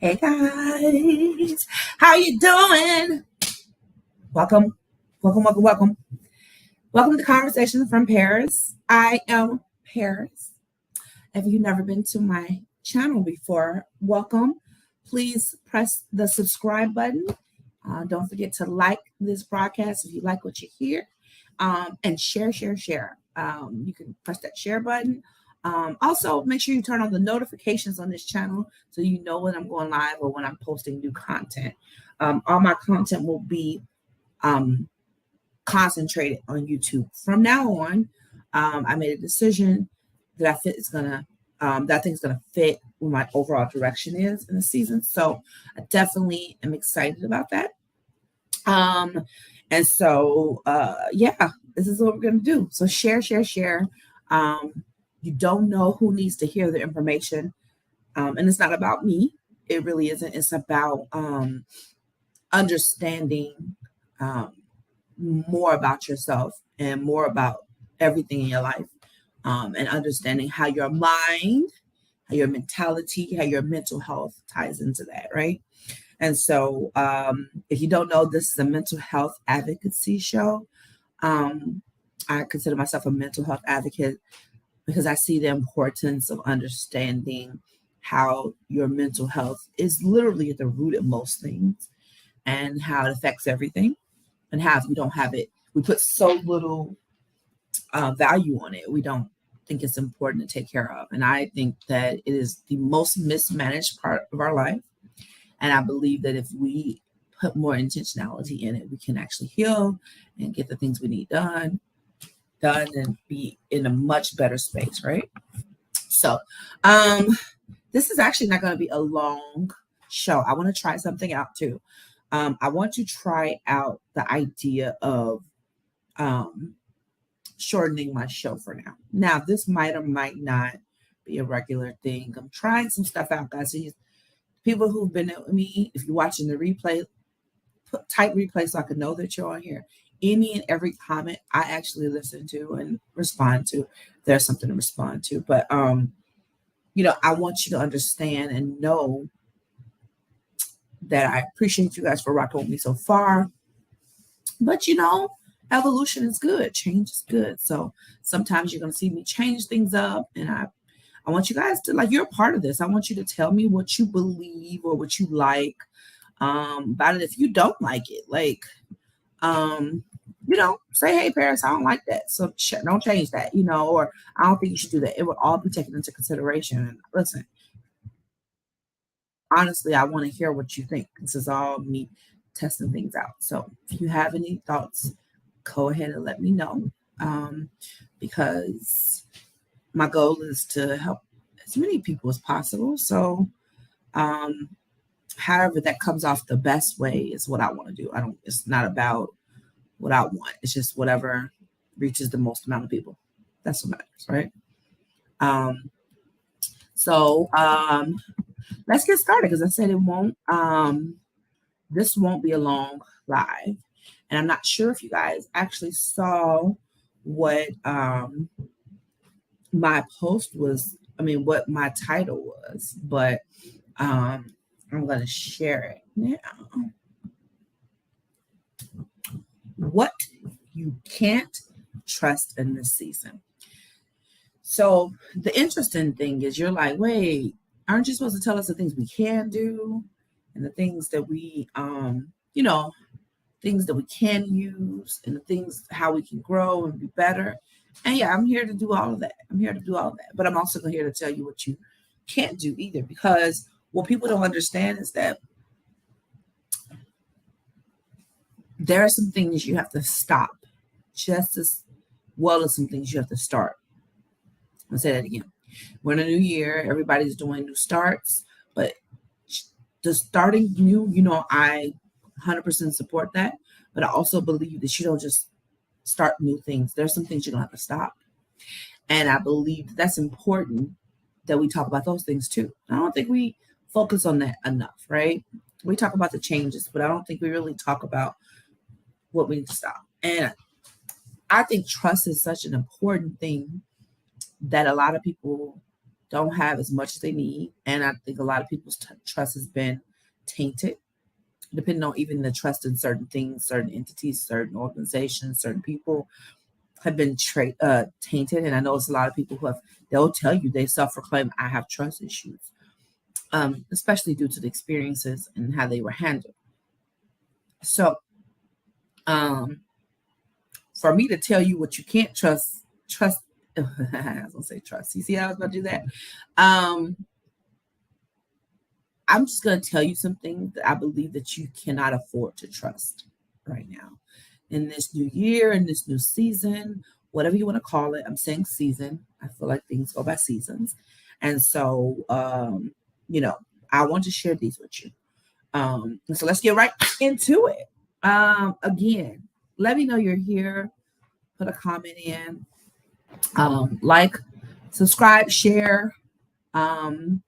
Hey guys, how you doing? Welcome, welcome. Welcome to Conversations from Paris. I am Paris. If you've never been to my channel before, welcome. Please press the subscribe button. Don't forget to like this broadcast if you like what you hear. And share. You can press that share button. Also, make sure you turn on the notifications on this channel so you know when I'm going live or when I'm posting new content. All my content will be concentrated on YouTube. From now on, I made a decision that I think is gonna fit what my overall direction is in the season. So I definitely am excited about that. Um, yeah, this is what we're gonna do. So share. You don't know who needs to hear the information, and it's not about me. It really isn't. It's about understanding um, more about yourself and more about everything in your life, and understanding how your mind, how your mentality, how your mental health ties into that, right? And so, if you don't know, this is a mental health advocacy show. Um, I consider myself a mental health advocate because I see the importance of understanding how your mental health is literally at the root of most things and how it affects everything. And how if you don't have it, we put so little value on it. We don't think it's important to take care of. And I think that it is the most mismanaged part of our life. And I believe that if we put more intentionality in it, we can actually heal and get the things we need done and be in a much better space, right? So, this is actually not going to be a long show. I want to try something out too. I want to try out the idea of shortening my show for now. Now, this might or might not be a regular thing. I'm trying some stuff out, guys. So people who've been with me, if you're watching the replay, type replay so I can know that you're on here. Any and every comment I actually listen to and respond to. There's something to respond to. But I want you to understand and know that I appreciate you guys for rocking with me so far. But evolution is good. Change is good. So sometimes you're gonna see me change things up. And I want you guys to, like, you're a part of this. I want you to tell me what you believe or what you like about it. If you don't like it, like say, hey, Paris, I don't like that. So don't change that, or I don't think you should do that. It will all be taken into consideration. And listen, honestly, I want to hear what you think. This is all me testing things out. So if you have any thoughts, go ahead and let me know. Because my goal is to help as many people as possible. So however that comes off the best way is what I want to do. It's not about what I want. It's just whatever reaches the most amount of people. That's what matters, right? So let's get started because I said it won't. This won't be a long live, and I'm not sure if you guys actually saw what my post was. I mean, what my title was, but I'm going to share it now. What you can't trust in this season. So the interesting thing is you're like, wait, aren't you supposed to tell us the things we can do and the things that we, things that we can use and the things, how we can grow and be better. And yeah, I'm here to do all of that. But I'm also here to tell you what you can't do either, because what people don't understand is that there are some things you have to stop just as well as some things you have to start. I'll say that again. We're in a new year. Everybody's doing new starts, but the starting new, I 100% support that. But I also believe that you don't just start new things. There's some things you're going to have to stop. And I believe that's important that we talk about those things too. I don't think we focus on that enough, right? We talk about the changes, but I don't think we really talk about what we need to stop. And I think trust is such an important thing that a lot of people don't have as much as they need. And I think a lot of people's trust has been tainted, depending on even the trust in certain things, certain entities, certain organizations, certain people have been tainted. And I know it's a lot of people they'll tell you they self-proclaim, I have trust issues, especially due to the experiences and how they were handled. So for me to tell you what you can't trust, I was gonna say trust. You see how I was gonna do that? I'm just gonna tell you something that I believe that you cannot afford to trust right now. In this new year, in this new season, whatever you want to call it, I'm saying season. I feel like things go by seasons. And so I want to share these with you. So let's get right into it. Again, let me know you're here. Put a comment in. Like, subscribe, share, turn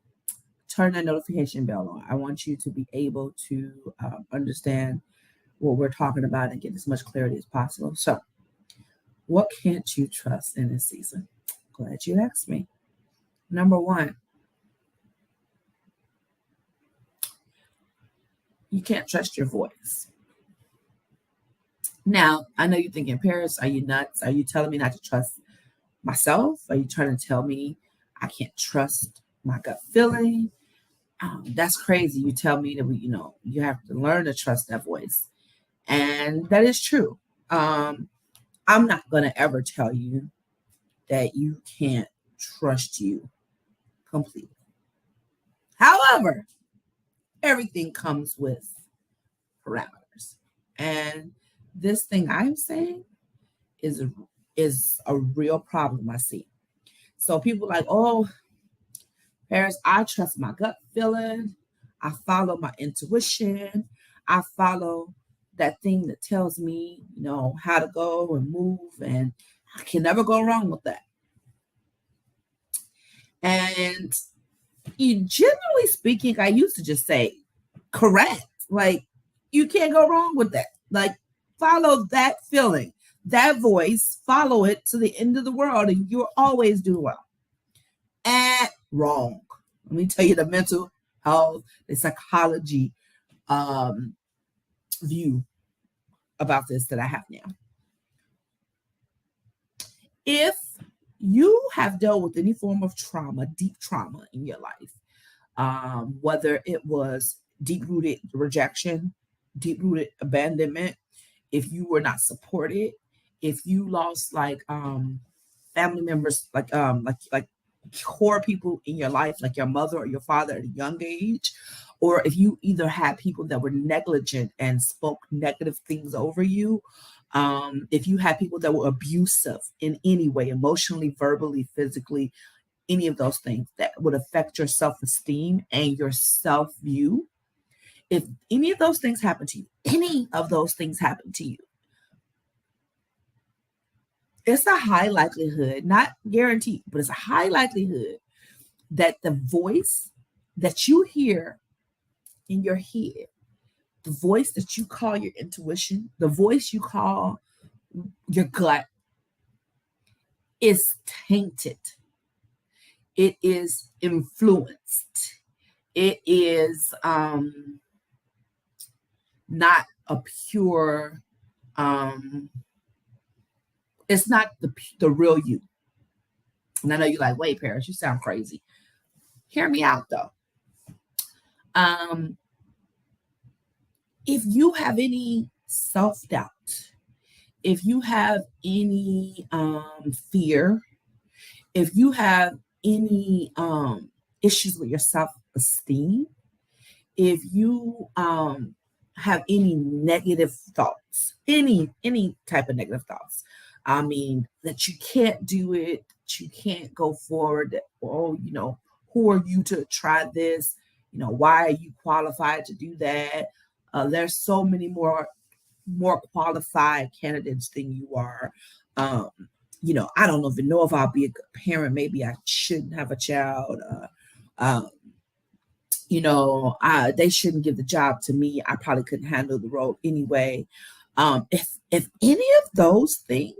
that notification bell on. I want you to be able to understand what we're talking about and get as much clarity as possible. So, what can't you trust in this season? Glad you asked me. Number one, you can't trust your voice. Now, I know you're thinking, Paris, are you nuts? Are you telling me not to trust myself? Are you trying to tell me I can't trust my gut feeling? That's crazy. You tell me that you have to learn to trust that voice. And that is true. I'm not going to ever tell you that you can't trust you completely. However, everything comes with parameters. And this thing I'm saying is a real problem I see. So people like, oh, Paris, I trust my gut feeling. I follow my intuition. I follow that thing that tells me, how to go and move, and I can never go wrong with that. And generally speaking, I used to just say, correct. Like, you can't go wrong with that. Like, follow that feeling, that voice, follow it to the end of the world, and you'll always do well. And wrong. Let me tell you the mental health, the psychology view about this that I have now. If you have dealt with any form of trauma, deep trauma in your life, whether it was deep-rooted rejection, deep-rooted abandonment, if you were not supported, if you lost family members, like core people in your life, like your mother or your father at a young age, or if you either had people that were negligent and spoke negative things over you, if you had people that were abusive in any way, emotionally, verbally, physically, any of those things that would affect your self-esteem and your self-view, if any of those things happen to you, it's a high likelihood, not guaranteed, but it's a high likelihood that the voice that you hear in your head, the voice that you call your intuition, the voice you call your gut, is tainted. It is influenced. It is not a pure, it's not the real you. And I know you're like, wait, Paris, you sound crazy. Hear me out though. If you have any self-doubt, if you have any fear, if you have any issues with your self-esteem, if you have any negative thoughts, any type of negative thoughts, I mean, that you can't do it, that you can't go forward, that, oh, who are you to try this? Why are you qualified to do that? There's so many more qualified candidates than you are. I don't even know if I'll be a good parent. Maybe I shouldn't have a child. They shouldn't give the job to me. I probably couldn't handle the role anyway. If any of those things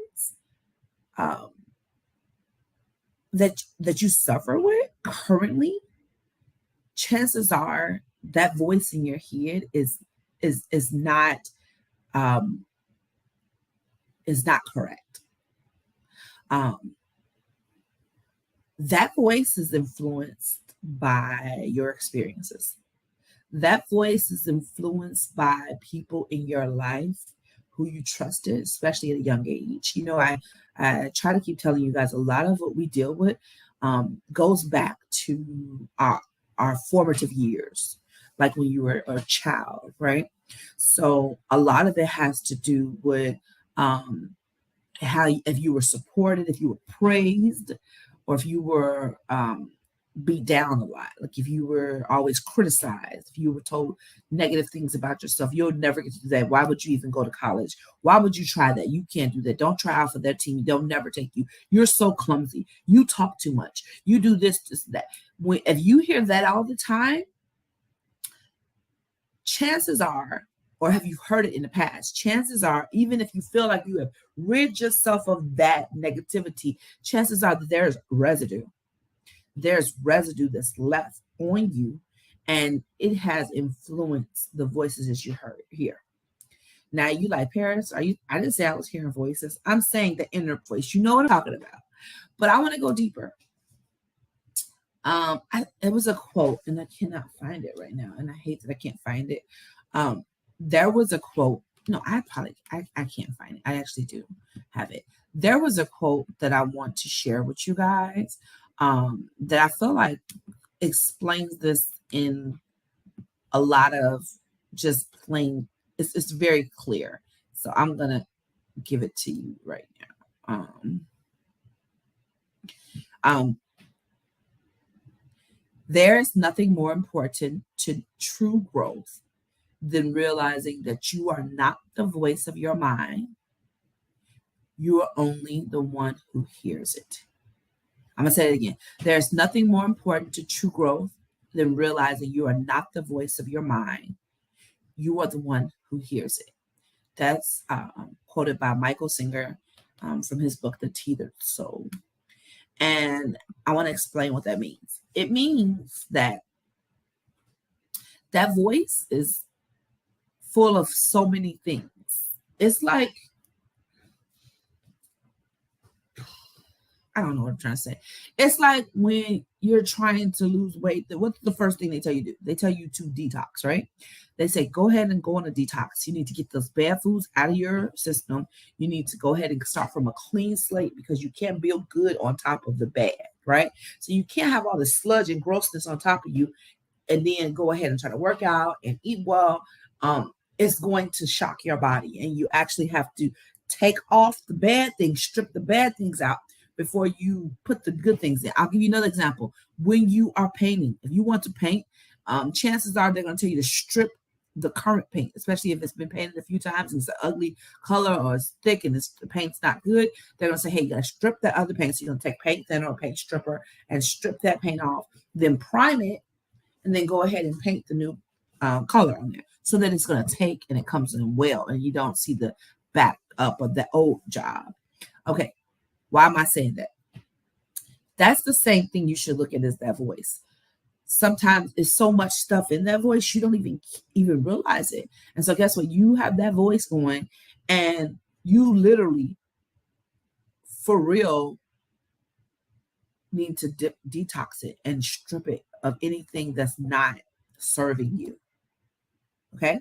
that you suffer with, currently, chances are that voice in your head is not um, is not correct. Um, that voice is influenced by your experiences. That voice is influenced by people in your life who you trusted, especially at a young age. I try to keep telling you guys a lot of what we deal with goes back to our formative years, like when you were a child, right? So a lot of it has to do with um, if you were supported, if you were praised, or if you were beat down a lot. Like if you were always criticized, if you were told negative things about yourself, you'll never get to do that. Why would you even go to college? Why would you try that? You can't do that. Don't try out for that team. They'll never take you. You're so clumsy. You talk too much. You do this, that. If you hear that all the time, chances are, or have you heard it in the past, chances are, even if you feel like you have rid yourself of that negativity, chances are that there's residue. There's residue that's left on you, and it has influenced the voices that you hear. Now you like, Paris, are you? I didn't say I was hearing voices. I'm saying the inner voice. You know what I'm talking about. But I want to go deeper. It was a quote, and I cannot find it right now, and I hate that I can't find it. There was a quote. No, I can't find it. I actually do have it. There was a quote that I want to share with you guys that I feel like explains this in a lot of just plain. It's very clear. So I'm gonna give it to you right now. There is nothing more important to true growth than realizing that you are not the voice of your mind. You are only the one who hears it. I'm going to say it again. There's nothing more important to true growth than realizing you are not the voice of your mind. You are the one who hears it. That's quoted by Michael Singer from his book, The Tethered Soul. And I want to explain what that means. It means that voice is full of so many things. It's like, I don't know what I'm trying to say. It's like when you're trying to lose weight, what's the first thing they tell you to do? They tell you to detox, right? They say, go ahead and go on a detox. You need to get those bad foods out of your system. You need to go ahead and start from a clean slate because you can't build good on top of the bad, right? So you can't have all the sludge and grossness on top of you and then go ahead and try to work out and eat well. It's going to shock your body, and you actually have to take off the bad things, strip the bad things out before you put the good things in. I'll give you another example. When you are painting, if you want to paint, chances are they're going to tell you to strip the current paint, especially if it's been painted a few times and it's an ugly color or it's thick and the paint's not good. They're going to say, hey, you got to strip that other paint. So you're going to take paint thinner or paint stripper and strip that paint off, then prime it, and then go ahead and paint the new color on there so that it's going to take and it comes in well and you don't see the back up of the old job. Okay. Why am I saying that? That's the same thing you should look at as that voice. Sometimes there's so much stuff in that voice, you don't even realize it. And so guess what? You have that voice going and you literally, for real, need to detox it and strip it of anything that's not serving you. Okay?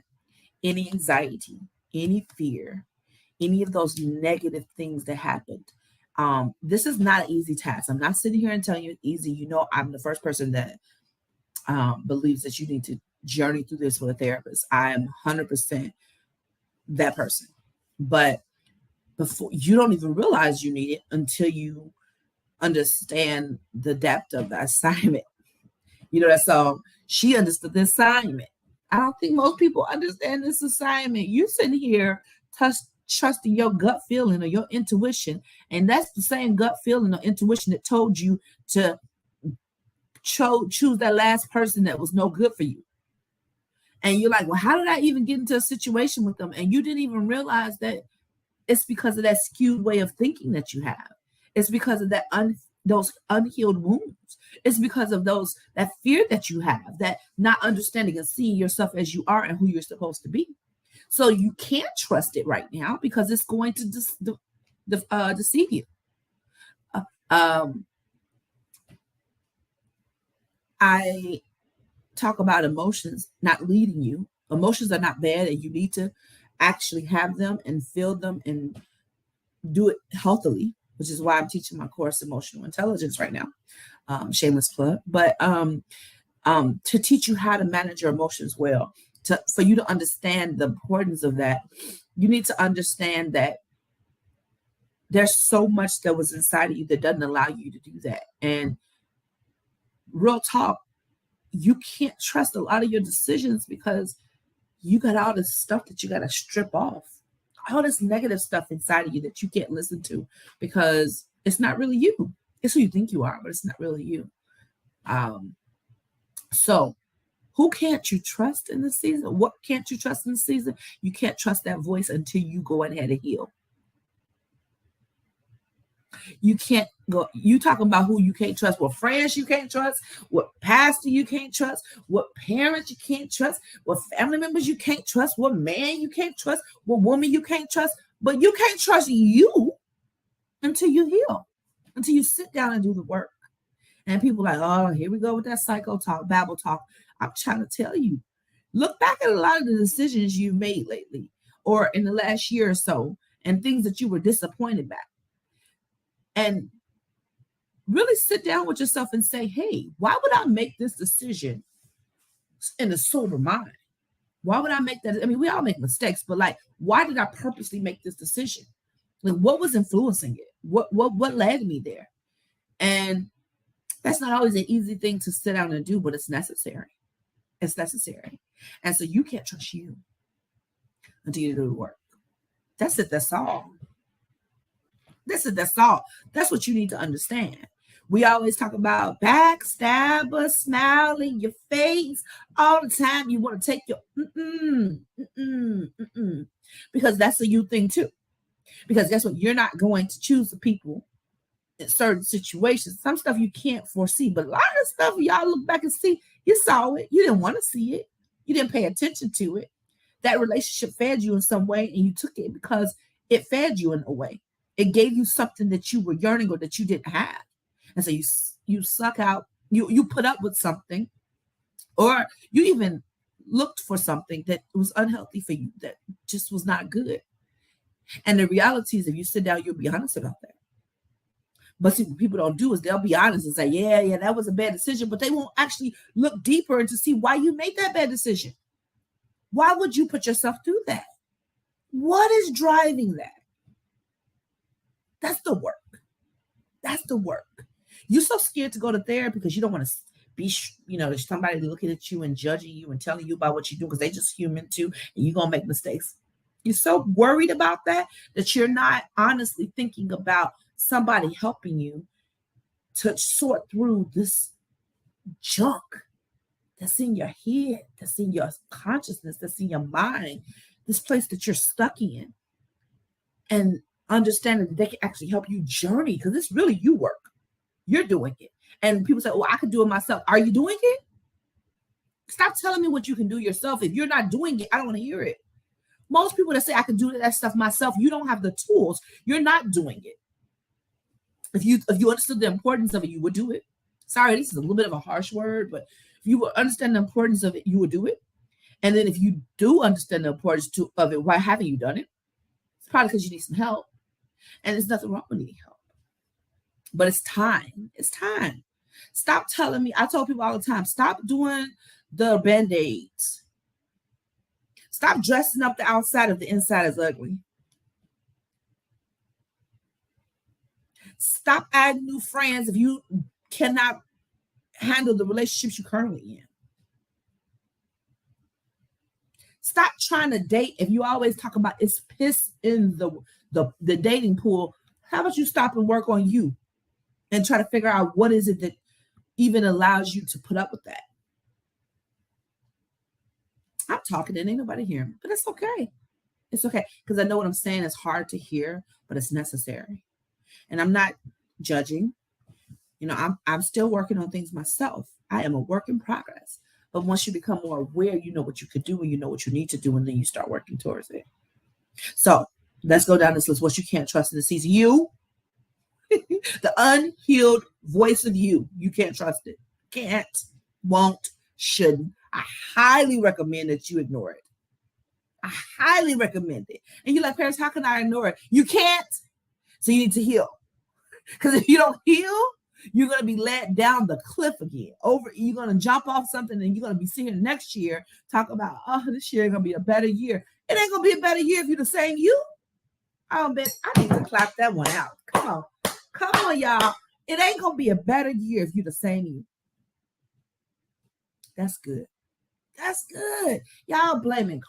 Any anxiety, any fear, any of those negative things that happened. This is not an easy task. I'm not sitting here and telling you it's easy. You know, I'm the first person that believes that you need to journey through this with a therapist. I am 100% that person. But before, you don't even realize you need it until you understand the depth of the assignment. You know, that's all. She understood the assignment. I don't think most people understand this assignment. You're sitting here trusting your gut feeling or your intuition, and that's the same gut feeling or intuition that told you to choose that last person that was no good for you. And you're like, well, how did I even get into a situation with them? And you didn't even realize that it's because of that skewed way of thinking that you have. It's because of that those unhealed wounds. It's because of that fear that you have, that not understanding and seeing yourself as you are and who you're supposed to be. So you can't trust it right now because it's going to deceive you. Um, I talk about emotions not leading you. Emotions are not bad, and you need to actually have them and feel them and do it healthily, which is why I'm teaching my course, Emotional Intelligence, right now. Shameless plug. But to teach you how to manage your emotions well, for you to understand the importance of that, you need to understand that there's so much that was inside of you that doesn't allow you to do that. And real talk, you can't trust a lot of your decisions because you got all this stuff that you got to strip off, all this negative stuff inside of you that you can't listen to because it's not really you. It's who you think you are, but it's not really you. So who can't you trust in this season? What can't you trust in this season? You can't trust that voice until you go ahead and heal. You can't go, you talking about who you can't trust, what friends you can't trust, what pastor you can't trust, what parents you can't trust, what family members you can't trust, what man you can't trust, what woman you can't trust, but you can't trust you until you heal, until you sit down and do the work. And people are like, oh, here we go with that psycho talk, babble talk. I'm trying to tell you, look back at a lot of the decisions you've made lately or in the last year or so and things that you were disappointed by. And really sit down with yourself and say, hey, why would I make this decision in a sober mind? Why would I make that? I mean, we all make mistakes, but like, why did I purposely make this decision? Like, what was influencing it? What led me there? And that's not always an easy thing to sit down and do, but it's necessary. It's necessary. And so you can't trust you until you do the work. That's it. That's all. That's all. That's what you need to understand. We always talk about backstabber, smile in your face all the time. You want to take your because that's a you thing too. Because guess what? You're not going to choose the people in certain situations. Some stuff you can't foresee, but a lot of stuff y'all look back and see, you saw it. You didn't want to see it. You didn't pay attention to it. That relationship fed you in some way, and you took it because it fed you in a way. It gave you something that you were yearning or that you didn't have. And so you suck out, you put up with something, or you even looked for something that was unhealthy for you, that just was not good. And the reality is, if you sit down, you'll be honest about that. But see, what people don't do is they'll be honest and say, yeah, that was a bad decision, but they won't actually look deeper into see why you made that bad decision. Why would you put yourself through that? What is driving that? That's the work. That's the work. You're so scared to go to therapy because you don't want to be, somebody looking at you and judging you and telling you about what you do because they're just human too, and you're going to make mistakes. You're so worried about that you're not honestly thinking about somebody helping you to sort through this junk that's in your head, that's in your consciousness, that's in your mind, this place that you're stuck in. And understanding that they can actually help you journey because it's really you work. You're doing it. And people say, oh, I can do it myself. Are you doing it? Stop telling me what you can do yourself. If you're not doing it, I don't want to hear it. Most people that say I can do that stuff myself, you don't have the tools. You're not doing it. If you understood the importance of it, you would do it. Sorry, this is a little bit of a harsh word, but if you would understand the importance of it, you would do it. And then if you do understand the importance of it, why haven't you done it? It's probably because you need some help. And there's nothing wrong with needing help. But it's time. It's time. Stop telling me. I tell people all the time, stop doing the Band-Aids. Stop dressing up the outside if the inside is ugly. Stop adding new friends if you cannot handle the relationships you're currently in. Stop trying to date if you always talk about it's piss in the dating pool. How about you stop and work on you and try to figure out what is it that even allows you to put up with that? I'm talking and ain't nobody hearing me, but it's okay. It's okay because I know what I'm saying is hard to hear, but it's necessary. And I'm not judging. I'm still working on things myself. I am a work in progress. But once you become more aware, you know what you could do and you know what you need to do, and then you start working towards it. So let's go down this list. What you can't trust in the season. You, the unhealed voice of you. You can't trust it. Can't, won't, shouldn't. I highly recommend that you ignore it. I highly recommend it. And you're like, Paris, how can I ignore it? You can't. So you need to heal. Because if you don't heal, you're going to be led down the cliff again. You're going to jump off something and you're going to be sitting next year talking about, oh, this year is going to be a better year. It ain't going to be a better year if you're the same you. I bet I need to clap that one out. Come on, y'all. It ain't going to be a better year if you're the same you. That's good. That's good. Y'all blaming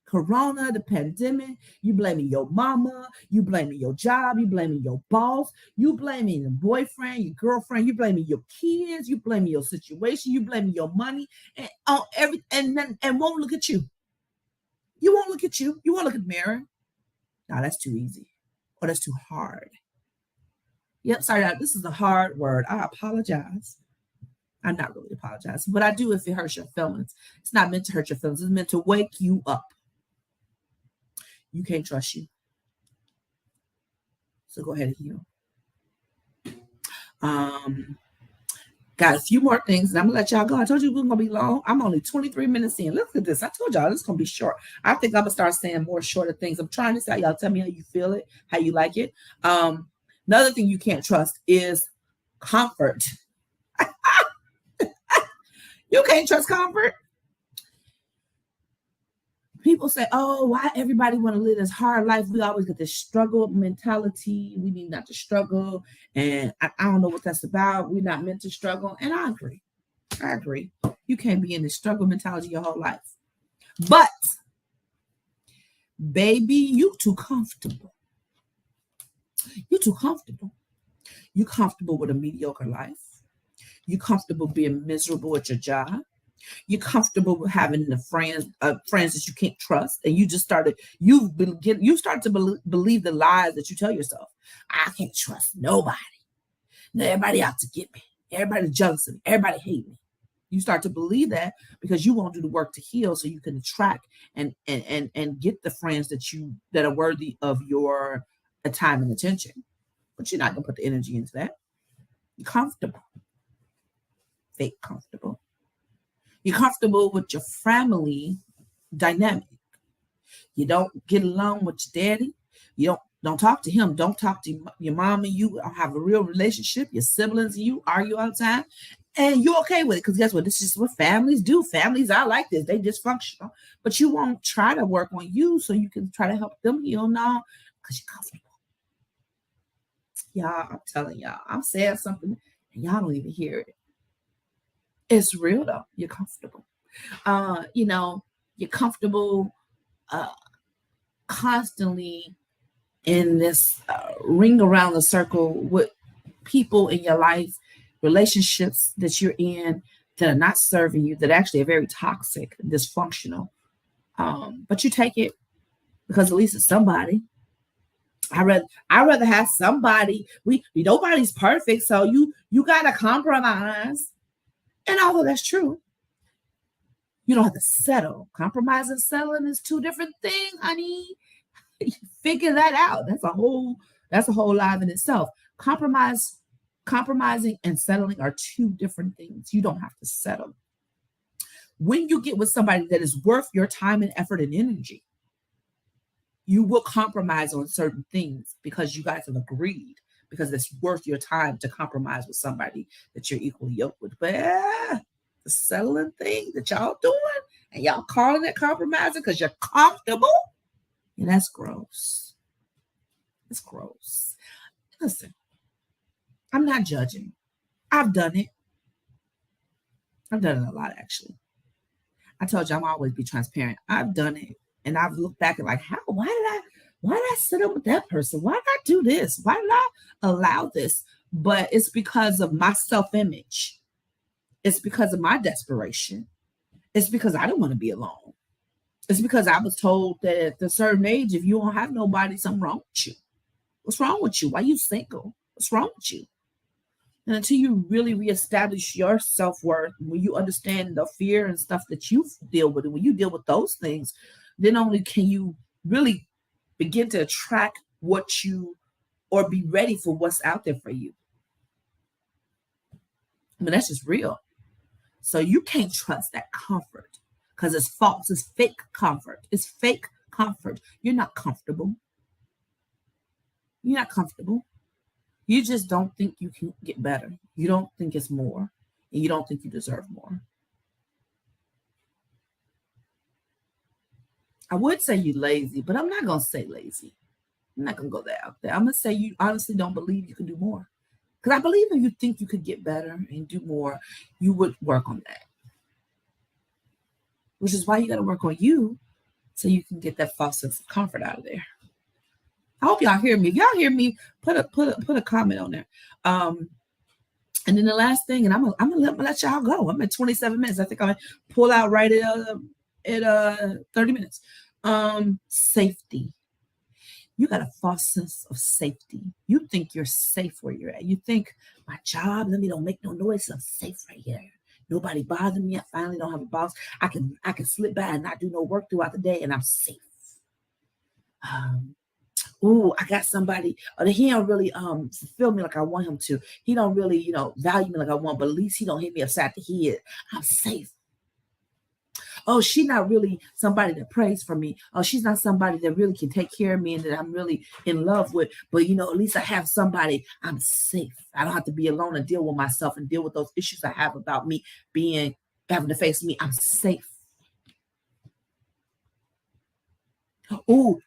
Corona, the pandemic. You blaming your mama. You blaming your job. You blaming your boss. You blaming your boyfriend, your girlfriend. You blaming your kids. You blaming your situation. You blaming your money and and won't look at you. You won't look at you. You won't look at the mirror. No, that's too easy. Or that's too hard. Yep, sorry, this is a hard word. I apologize. I'm not really apologizing, but I do if it hurts your feelings. It's not meant to hurt your feelings. It's meant to wake you up. You can't trust you. So go ahead and heal. Got a few more things, and I'm going to let y'all go. I told you we were going to be long. I'm only 23 minutes in. Look at this. I told y'all this is going to be short. I think I'm going to start saying more shorter things. I'm trying to say, y'all tell me how you feel it, how you like it. Another thing you can't trust is comfort. You can't trust comfort. People say, oh, why everybody want to live this hard life? We always get this struggle mentality. We need not to struggle. And I don't know what that's about. We're not meant to struggle. And I agree. You can't be in this struggle mentality your whole life. But, baby, you too comfortable. You're too comfortable. You're comfortable with a mediocre life. You're comfortable being miserable at your job. You're comfortable with having the friends that you can't trust, and you start to believe the lies that you tell yourself. I can't trust nobody. Everybody out to get me. Everybody jealous of me. Everybody hate me. You start to believe that because you won't do the work to heal, so you can attract and get the friends that are worthy of your time and attention. But you're not gonna put the energy into that. You're comfortable. Fake comfortable. You're comfortable with your family dynamic. You don't get along with your daddy. You don't talk to him. Don't talk to your mom and you. Don't have a real relationship. Your siblings and you argue all the time. And you're okay with it because guess what? This is what families do. Families are like this. They dysfunctional. But you won't try to work on you so you can try to help them heal now because you're comfortable. Y'all, I'm telling y'all. I'm saying something and y'all don't even hear it. It's real though. You're comfortable. You're comfortable constantly in this ring around the circle with people in your life, relationships that you're in that are not serving you, that actually are very toxic, dysfunctional. But you take it because at least it's somebody. I rather have somebody. Nobody's perfect, so you gotta compromise. And although that's true, you don't have to settle. Compromise and settling is two different things, honey. Figure that out. That's a whole life in itself. Compromising and settling are two different things. You don't have to settle. When you get with somebody that is worth your time and effort and energy, you will compromise on certain things because you guys have agreed, because it's worth your time to compromise with somebody that you're equally yoked with. But the settling thing that y'all doing and y'all calling it compromising because you're comfortable, and that's gross. It's gross. Listen, I'm not judging. I've done it. I've done it a lot, actually. I told you I'm always be transparent. I've done it. And I've looked back and why did I sit up with that person? Why did I do this? Why did I allow this? But it's because of my self-image. It's because of my desperation. It's because I don't want to be alone. It's because I was told that at a certain age, if you don't have nobody, something wrong with you. What's wrong with you? Why are you single? What's wrong with you? And until you really reestablish your self-worth, when you understand the fear and stuff that you deal with, and when you deal with those things, then only can you really begin to attract what you, or be ready for what's out there for you. I mean, that's just real. So you can't trust that comfort because it's false. It's fake comfort. It's fake comfort. You're not comfortable. You're not comfortable. You just don't think you can get better. You don't think it's more. And you don't think you deserve more. I would say you're lazy, but I'm not going to say lazy. I'm not going to go there out there. I'm going to say you honestly don't believe you can do more. Because I believe if you think you could get better and do more, you would work on that. Which is why you got to work on you so you can get that false sense of comfort out of there. I hope y'all hear me. If y'all hear me, put a comment on there. And then the last thing, and I'm gonna let y'all go. I'm at 27 minutes. I think I'm gonna pull out right at 30 minutes. Safety. You got a false sense of safety. You think you're safe where you're at. You think my job, let me don't make no noise. I'm safe right here. Nobody bothering me. I finally don't have a boss. I can slip by and not do no work throughout the day, and I'm safe. I got somebody, he don't really fulfill me like I want him to. He don't really, value me like I want, but at least he don't hit me upside the head. I'm safe. Oh, she's not really somebody that prays for me. Oh, she's not somebody that really can take care of me and that I'm really in love with. But, at least I have somebody. I'm safe. I don't have to be alone and deal with myself and deal with those issues I have about me having to face me. I'm safe. Oh,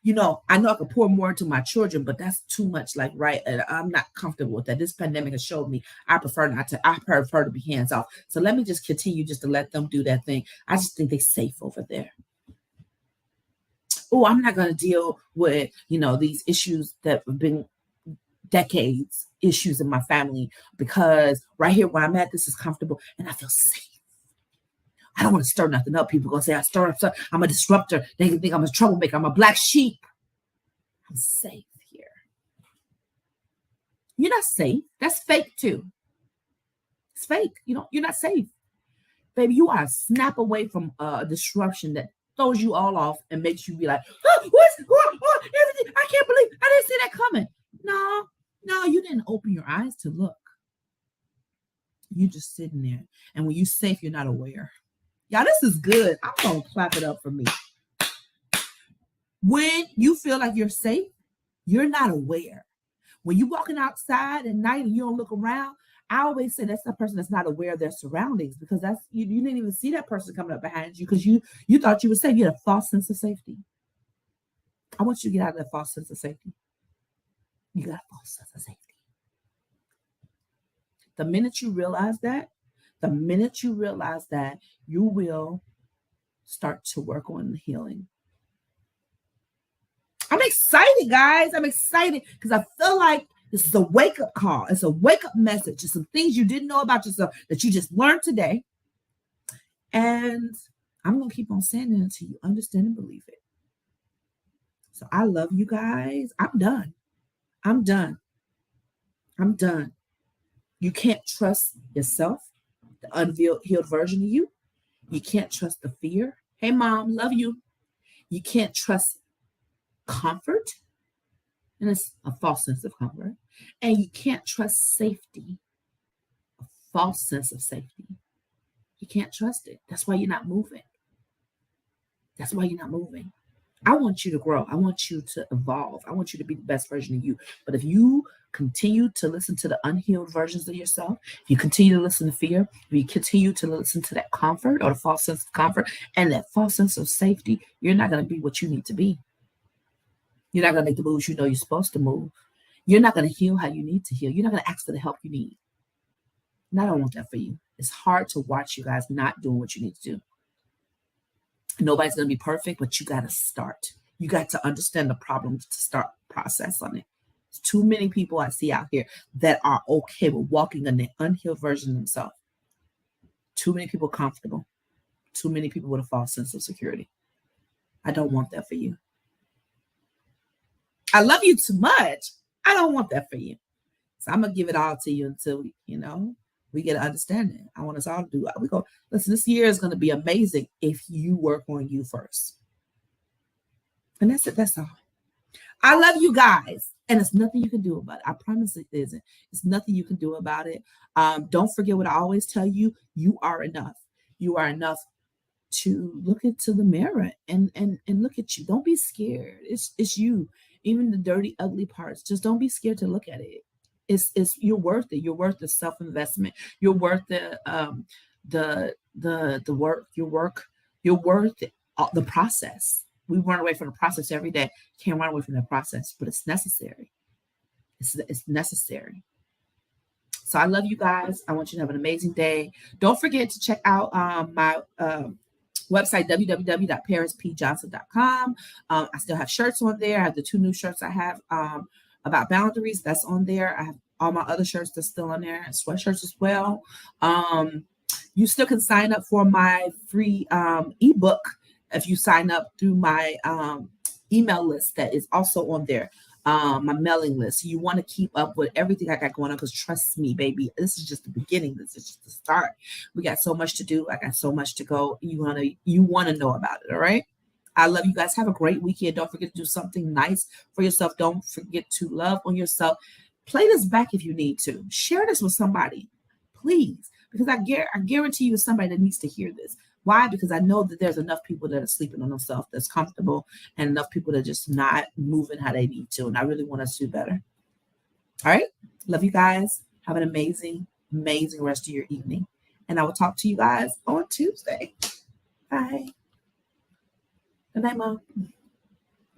I know I could pour more into my children, but that's too much, right? And I'm not comfortable with that. This pandemic has showed me I prefer to be hands off. So let me just continue just to let them do that thing. I just think they're safe over there. Oh, I'm not going to deal with, these issues that have been decades issues in my family, because right here where I'm at, this is comfortable and I feel safe. I don't want to stir nothing up. People going to say I stir up stuff. I'm a disruptor. They can think I'm a troublemaker. I'm a black sheep. I'm safe here. You're not safe. That's fake too. It's fake. You're not safe. Baby, you are a snap away from a disruption that throws you all off and makes you be like, everything. I can't believe I didn't see that coming. No, you didn't open your eyes to look. You just sitting there. And when you're safe, you're not aware. Y'all, this is good. I'm going to clap it up for me. When you feel like you're safe, you're not aware. When you're walking outside at night and you don't look around, I always say that's the person that's not aware of their surroundings, because that's you didn't even see that person coming up behind you because you thought you were safe. You had a false sense of safety. I want you to get out of that false sense of safety. You got a false sense of safety. The minute you realize that, you will start to work on the healing. I'm excited, guys. I'm excited because I feel like this is a wake-up call. It's a wake-up message. It's some things you didn't know about yourself that you just learned today. And I'm going to keep on saying it until you understand and believe it. So I love you guys. I'm done. You can't trust yourself, the unhealed version of you. You can't trust the fear. Hey, mom, love you. You can't trust comfort. And it's a false sense of comfort. And you can't trust safety, a false sense of safety. You can't trust it. That's why you're not moving. I want you to grow. I want you to evolve. I want you to be the best version of you. But if you continue to listen to the unhealed versions of yourself, if you continue to listen to fear, if you continue to listen to that comfort or the false sense of comfort and that false sense of safety, you're not going to be what you need to be. You're not going to make the moves you know you're supposed to move. You're not going to heal how you need to heal. You're not going to ask for the help you need. And I don't want that for you. It's hard to watch you guys not doing what you need to do. Nobody's going to be perfect, but you got to start. You got to understand the problem to start process on it. There's too many people I see out here that are okay with walking in the unhealed version of themselves. Too many people comfortable. Too many people with a false sense of security. I don't want that for you. I love you too much. I don't want that for you. So I'm gonna give it all to you until we get an understanding. I want us all to do. We go. Listen, this year is gonna be amazing if you work on you first. And that's it. That's all. I love you guys. And it's nothing you can do about it. I promise it isn't. It's nothing you can do about it. Don't forget what I always tell you. You are enough. You are enough to look into the mirror and look at you. Don't be scared. It's you. Even the dirty, ugly parts. Just don't be scared to look at it. It's you're worth it. You're worth the self-investment. You're worth the work. You're worth it, the process. We run away from the process every day. Can't run away from the process, but it's necessary. It's necessary. So I love you guys. I want you to have an amazing day. Don't forget to check out my website, www.parispjohnson.com. I still have shirts on there. I have the 2 new shirts I have about boundaries. That's on there. I have all my other shirts that's still on there, and sweatshirts as well. You still can sign up for my free ebook if you sign up through my email list that is also on there, my mailing list. You want to keep up with everything I got going on because trust me, baby, this is just the beginning. This is just the start. We got so much to do. I got so much to go. You want to know about it, all right? I love you guys. Have a great weekend. Don't forget to do something nice for yourself. Don't forget to love on yourself. Play this back if you need to. Share this with somebody, please, because I guarantee you it's somebody that needs to hear this. Why? Because I know that there's enough people that are sleeping on themselves that's comfortable and enough people that are just not moving how they need to. And I really want us to do better. All right. Love you guys. Have an amazing, amazing rest of your evening. And I will talk to you guys on Tuesday. Bye. Good night, Mom.